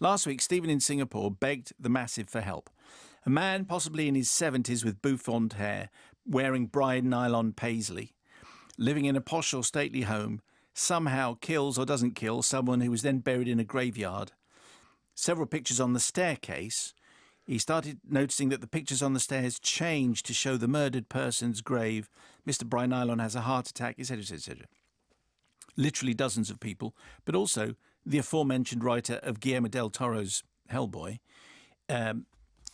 Last week, Stephen in Singapore begged the Massive for help. A man, possibly in his 70s with bouffant hair, wearing bride nylon paisley, living in a posh or stately home, somehow kills or doesn't kill someone who was then buried in a graveyard. Several pictures on the staircase. He started noticing that the pictures on the stairs changed to show the murdered person's grave. Mr. Bride Nylon has a heart attack, etc., etc. Literally dozens of people, but also the aforementioned writer of Guillermo del Toro's Hellboy,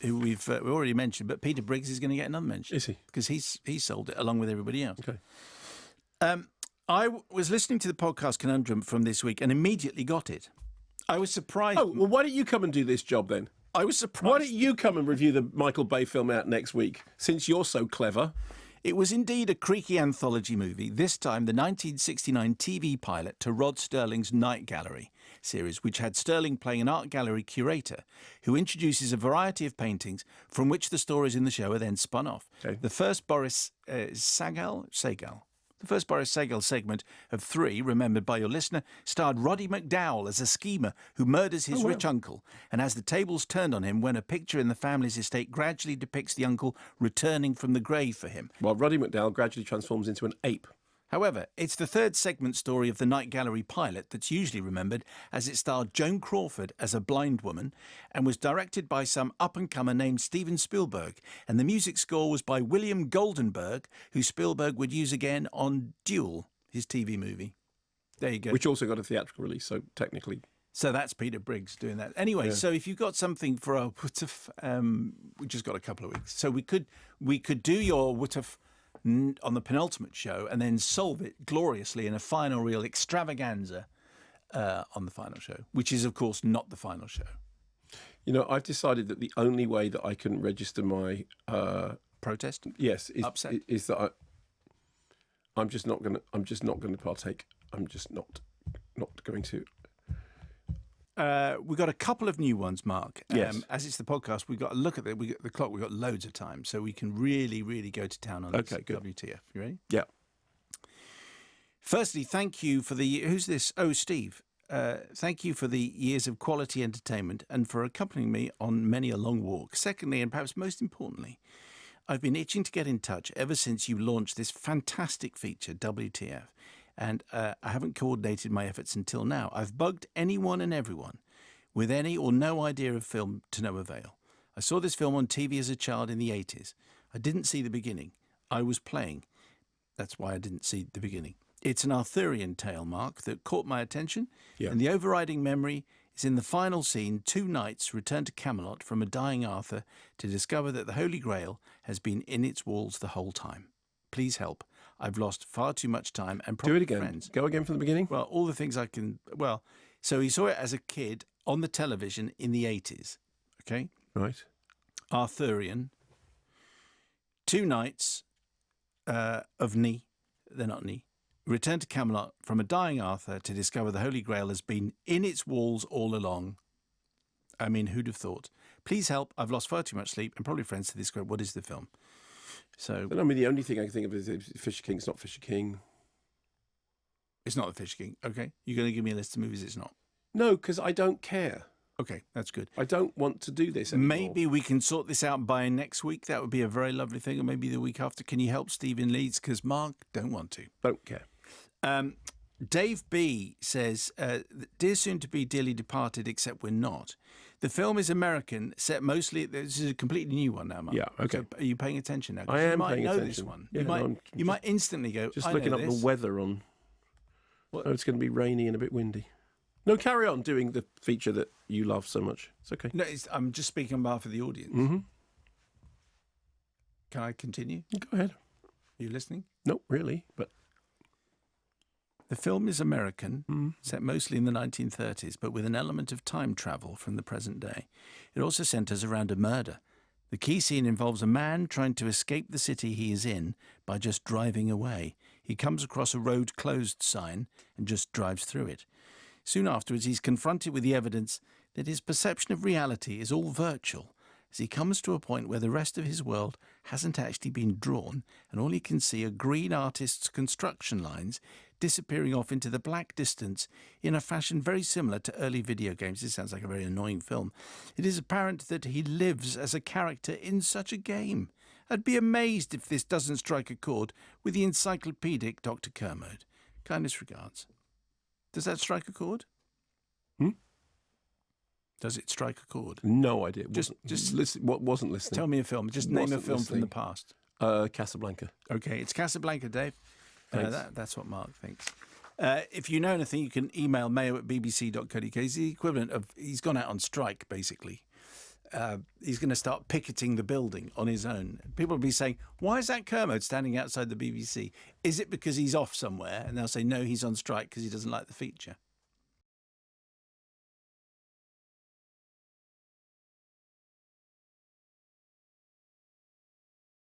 who we've already mentioned, but Peter Briggs is going to get another mention. Is he? Because he sold it along with everybody else. Okay. I was listening to the podcast Conundrum from this week and immediately got it. I was surprised. Oh, well, why don't you come and do this job then? I was surprised. Why don't you come and review the Michael Bay film out next week, since you're so clever? It was indeed a creaky anthology movie, this time the 1969 TV pilot to Rod Sterling's Night Gallery series, which had Sterling playing an art gallery curator who introduces a variety of paintings from which the stories in the show are then spun off. Okay. The first Boris Sagal. The first Boris Sagal segment of 3, remembered by your listener, starred Roddy McDowall as a schemer who murders his rich uncle and has the tables turned on him when a picture in the family's estate gradually depicts the uncle returning from the grave for him. While Roddy McDowall gradually transforms into an ape. However, it's the third segment story of the Night Gallery pilot that's usually remembered, as it starred Joan Crawford as a blind woman and was directed by some up-and-comer named Steven Spielberg, and the music score was by William Goldenberg, who Spielberg would use again on Duel, his TV movie. There you go. Which also got a theatrical release, so technically... So that's Peter Briggs doing that. Anyway, So if you've got something for a we just got a couple of weeks. So we could do your WTF on the penultimate show and then solve it gloriously in a final reel extravaganza on the final show, which is, of course, not the final show. You know, I've decided that the only way that I can register my... protest? Yes. Upset? Is that I'm just not going to partake. I'm just not going to... We've got a couple of new ones, Mark. Yes. As it's the podcast, we've got to look at the clock. We've got loads of time, so we can really, really go to town on this. Okay, good. WTF. You ready? Yeah. Firstly, thank you for the... Who's this? Oh, Steve. Thank you for the years of quality entertainment and for accompanying me on many a long walk. Secondly, and perhaps most importantly, I've been itching to get in touch ever since you launched this fantastic feature, WTF. And I haven't coordinated my efforts until now. I've bugged anyone and everyone with any or no idea of film to no avail. I saw this film on TV as a child in the 80s. I didn't see the beginning. I was playing. That's why I didn't see the beginning. It's an Arthurian tale, Mark, that caught my attention. Yeah. And the overriding memory is in the final scene, 2 knights return to Camelot from a dying Arthur to discover that the Holy Grail has been in its walls the whole time. Please help. I've lost far too much time and Do it again. friends. Go again from the beginning. Well, all the things I can... Well, so he saw it as a kid on the television in the 80s, okay? Right. Arthurian. 2 knights of Ni, they're not Ni, return to Camelot from a dying Arthur to discover the Holy Grail has been in its walls all along. I mean, who'd have thought? Please help. I've lost far too much sleep and probably friends to this group. What is the film? So, But I mean, the only thing I can think of is Fisher King. It's not Fisher King. it's not The Fisher King. Okay. You're going to give me a list of movies it's not. No, because I don't care. Okay, that's good. I don't want to do this anymore. Maybe we can sort this out by next week. That would be a very lovely thing. Or maybe the week after. Can you help Steve in Leeds? Because Mark don't want to. Don't care. Dave B says, dear soon-to-be dearly departed, except we're not. The film is American, set mostly... This is a completely new one now, Mark. Yeah, okay. So are you paying attention now? 'Cause I am you might paying know attention. this one. Yeah, You might instantly go, Just I looking know up this. the weather on... What? Oh, it's going to be rainy and a bit windy. No, carry on doing the feature that you love so much. It's okay. No, I'm just speaking on behalf of the audience. Mm-hmm. Can I continue? Go ahead. Are you listening? Not really, but... The film is American, set mostly in the 1930s, but with an element of time travel from the present day. It also centres around a murder. The key scene involves a man trying to escape the city he is in by just driving away. He comes across a road closed sign and just drives through it. Soon afterwards, he's confronted with the evidence that his perception of reality is all virtual, as he comes to a point where the rest of his world hasn't actually been drawn and all he can see are green artists' construction lines disappearing off into the black distance in a fashion very similar to early video games. This sounds like a very annoying film. It is apparent that he lives as a character in such a game. I'd be amazed if this doesn't strike a chord with the encyclopedic Dr. Kermode. Kindest regards. Does that strike a chord? Does it strike a chord? No idea. Just listen. What wasn't listening? Tell me a film. Just name a Wasn't film from the listening. past. Casablanca. Okay, it's Casablanca, Dave. Thanks. That's what Mark thinks. If you know anything, you can email mayo@bbc.co.uk. He's the equivalent of, he's gone out on strike, basically. He's going to start picketing the building on his own. People will be saying, why is that Kermode standing outside the BBC? Is it because he's off somewhere? And they'll say, no, he's on strike because he doesn't like the feature.